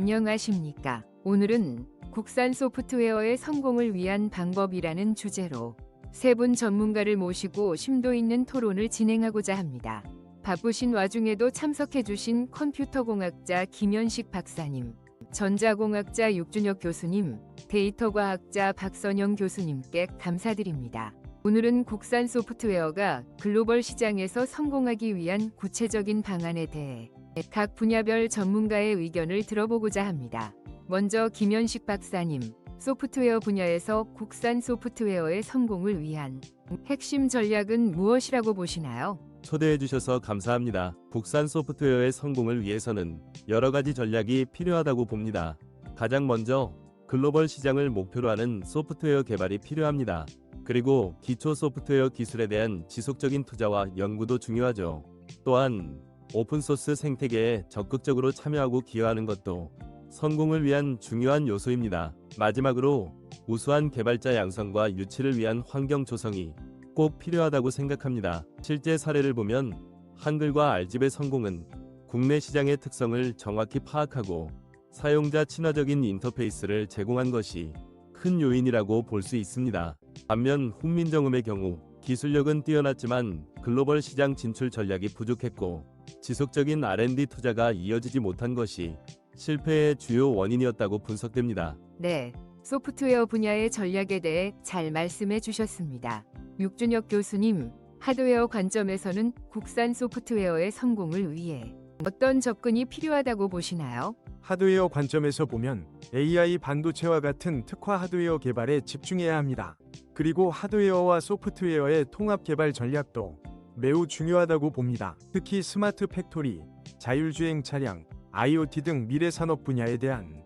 안녕하십니까. 오늘은 국산 소프트웨어의 성공을 위한 방법이라는 주제로 세 분 전문가를 모시고 심도 있는 토론을 진행하고자 합니다. 바쁘신 와중에도 참석해주신 컴퓨터공학자 김현식 박사님, 전자공학자 육준혁 교수님, 데이터과학자 박선영 교수님께 감사드립니다. 오늘은 국산 소프트웨어가 글로벌 시장에서 성공하기 위한 구체적인 방안에 대해 각 분야별 전문가의 의견을 들어보고자 합니다. 먼저 김현식 박사님, 소프트웨어 분야에서 국산 소프트웨어의 성공을 위한 핵심 전략은 무엇이라고 보시나요? 초대해 주셔서 감사합니다. 국산 소프트웨어의 성공을 위해서는 여러 가지 전략이 필요하다고 봅니다. 가장 먼저 글로벌 시장을 목표로 하는 소프트웨어 개발이 필요합니다. 그리고 기초 소프트웨어 기술에 대한 지속적인 투자와 연구도 중요하죠. 또한 오픈소스 생태계에 적극적으로 참여하고 기여하는 것도 성공을 위한 중요한 요소입니다. 마지막으로 우수한 개발자 양성과 유치를 위한 환경 조성이 꼭 필요하다고 생각합니다. 실제 사례를 보면 한글과 알집의 성공은 국내 시장의 특성을 정확히 파악하고 사용자 친화적인 인터페이스를 제공한 것이 큰 요인이라고 볼 수 있습니다. 반면 훈민정음의 경우 기술력은 뛰어났지만 글로벌 시장 진출 전략이 부족했고 지속적인 R&D 투자가 이어지지 못한 것이 실패의 주요 원인이었다고 분석됩니다. 네, 소프트웨어 분야의 전략에 대해 잘 말씀해 주셨습니다. 육준혁 교수님, 하드웨어 관점에서는 국산 소프트웨어의 성공을 위해 어떤 접근이 필요하다고 보시나요? 하드웨어 관점에서 보면 AI 반도체와 같은 특화 하드웨어 개발에 집중해야 합니다. 그리고 하드웨어와 소프트웨어의 통합 개발 전략도 매우 중요하다고 봅니다. 특히 스마트 팩토리, 자율주행 차량, IoT 등 미래 산업 분야에 대한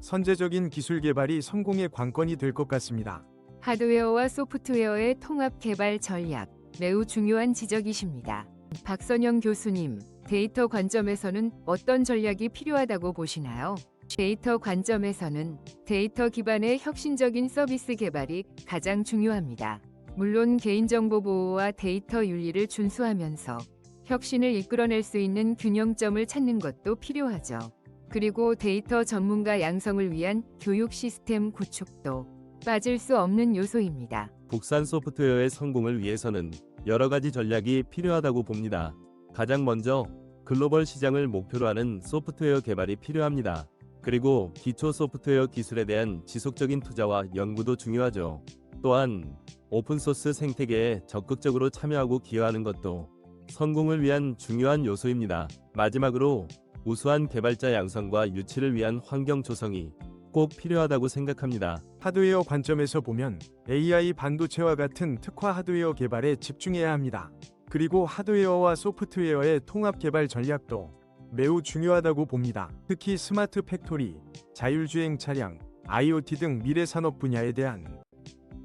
선제적인 기술 개발이 성공의 관건이 될 것 같습니다. 하드웨어와 소프트웨어의 통합 개발 전략, 매우 중요한 지적이십니다. 박선영 교수님, 데이터 관점에서는 어떤 전략이 필요하다고 보시나요? 데이터 관점에서는 데이터 기반의 혁신적인 서비스 개발이 가장 중요합니다. 물론 개인정보 보호와 데이터 윤리를 준수하면서 혁신을 이끌어낼 수 있는 균형점을 찾는 것도 필요하죠. 그리고 데이터 전문가 양성을 위한 교육 시스템 구축도 빠질 수 없는 요소입니다. 국산 소프트웨어의 성공을 위해서는 여러 가지 전략이 필요하다고 봅니다. 가장 먼저 글로벌 시장을 목표로 하는 소프트웨어 개발이 필요합니다. 그리고 기초 소프트웨어 기술에 대한 지속적인 투자와 연구도 중요하죠. 또한 오픈소스 생태계에 적극적으로 참여하고 기여하는 것도 성공을 위한 중요한 요소입니다. 마지막으로 우수한 개발자 양성과 유치를 위한 환경 조성이 꼭 필요하다고 생각합니다. 하드웨어 관점에서 보면 AI 반도체와 같은 특화 하드웨어 개발에 집중해야 합니다. 그리고 하드웨어와 소프트웨어의 통합 개발 전략도 매우 중요하다고 봅니다. 특히 스마트 팩토리, 자율주행 차량, IoT 등 미래 산업 분야에 대한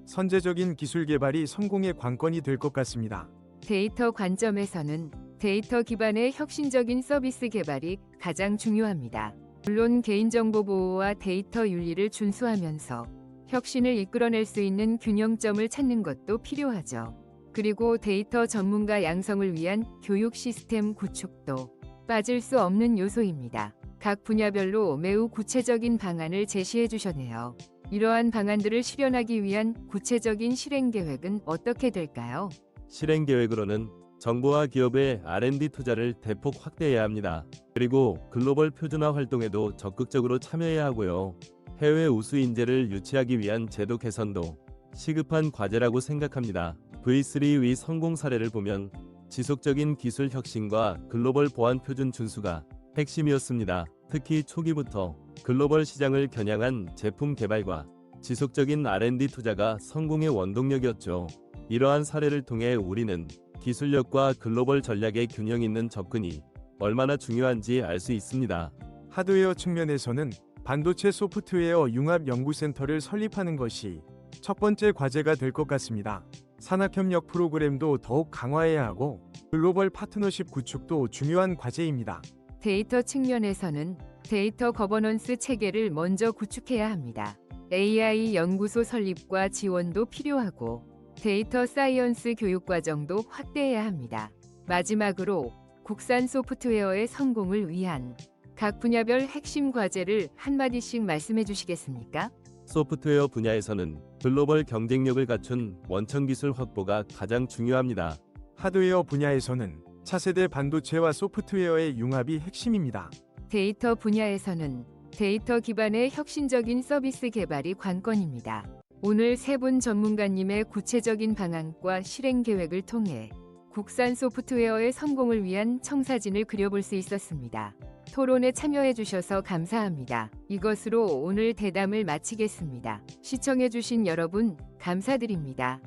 선제적인 기술 개발이 성공의 관건이 될 것 같습니다. 데이터 관점에서는 데이터 기반의 혁신적인 서비스 개발이 가장 중요합니다. 물론 개인정보 보호와 데이터 윤리를 준수하면서 혁신을 이끌어낼 수 있는 균형점을 찾는 것도 필요하죠. 그리고 데이터 전문가 양성을 위한 교육 시스템 구축도 빠질 수 없는 요소입니다. 각 분야별로 매우 구체적인 방안을 제시해 주셨네요. 이러한 방안들을 실현하기 위한 구체적인 실행 계획은 어떻게 될까요? 실행 계획으로는 정부와 기업의 R&D 투자를 대폭 확대해야 합니다. 그리고 글로벌 표준화 활동에도 적극적으로 참여해야 하고요. 해외 우수 인재를 유치하기 위한 제도 개선도 시급한 과제라고 생각합니다. V3의 성공 사례를 보면 지속적인 기술 혁신과 글로벌 보안 표준 준수가 핵심이었습니다. 특히 초기부터 글로벌 시장을 겨냥한 제품 개발과 지속적인 R&D 투자가 성공의 원동력이었죠. 이러한 사례를 통해 우리는 기술력과 글로벌 전략의 균형 있는 접근이 얼마나 중요한지 알 수 있습니다. 하드웨어 측면에서는 반도체 소프트웨어 융합 연구센터를 설립하는 것이 첫 번째 과제가 될 것 같습니다. 산학협력 프로그램도 더욱 강화해야 하고 글로벌 파트너십 구축도 중요한 과제입니다. 데이터 측면에서는 데이터 거버넌스 체계를 먼저 구축해야 합니다. AI 연구소 설립과 지원도 필요하고 데이터 사이언스 교육 과정도 확대해야 합니다. 마지막으로 국산 소프트웨어의 성공을 위한 각 분야별 핵심 과제를 한마디씩 말씀해 주시겠습니까? 소프트웨어 분야에서는 글로벌 경쟁력을 갖춘 원천 기술 확보가 가장 중요합니다. 하드웨어 분야에서는 차세대 반도체와 소프트웨어의 융합이 핵심입니다. 데이터 분야에서는 데이터 기반의 혁신적인 서비스 개발이 관건입니다. 오늘 세 분 전문가님의 구체적인 방안과 실행 계획을 통해 국산 소프트웨어의 성공을 위한 청사진을 그려볼 수 있었습니다. 토론에 참여해 주셔서 감사합니다. 이것으로 오늘 대담을 마치겠습니다. 시청해 주신 여러분 감사드립니다.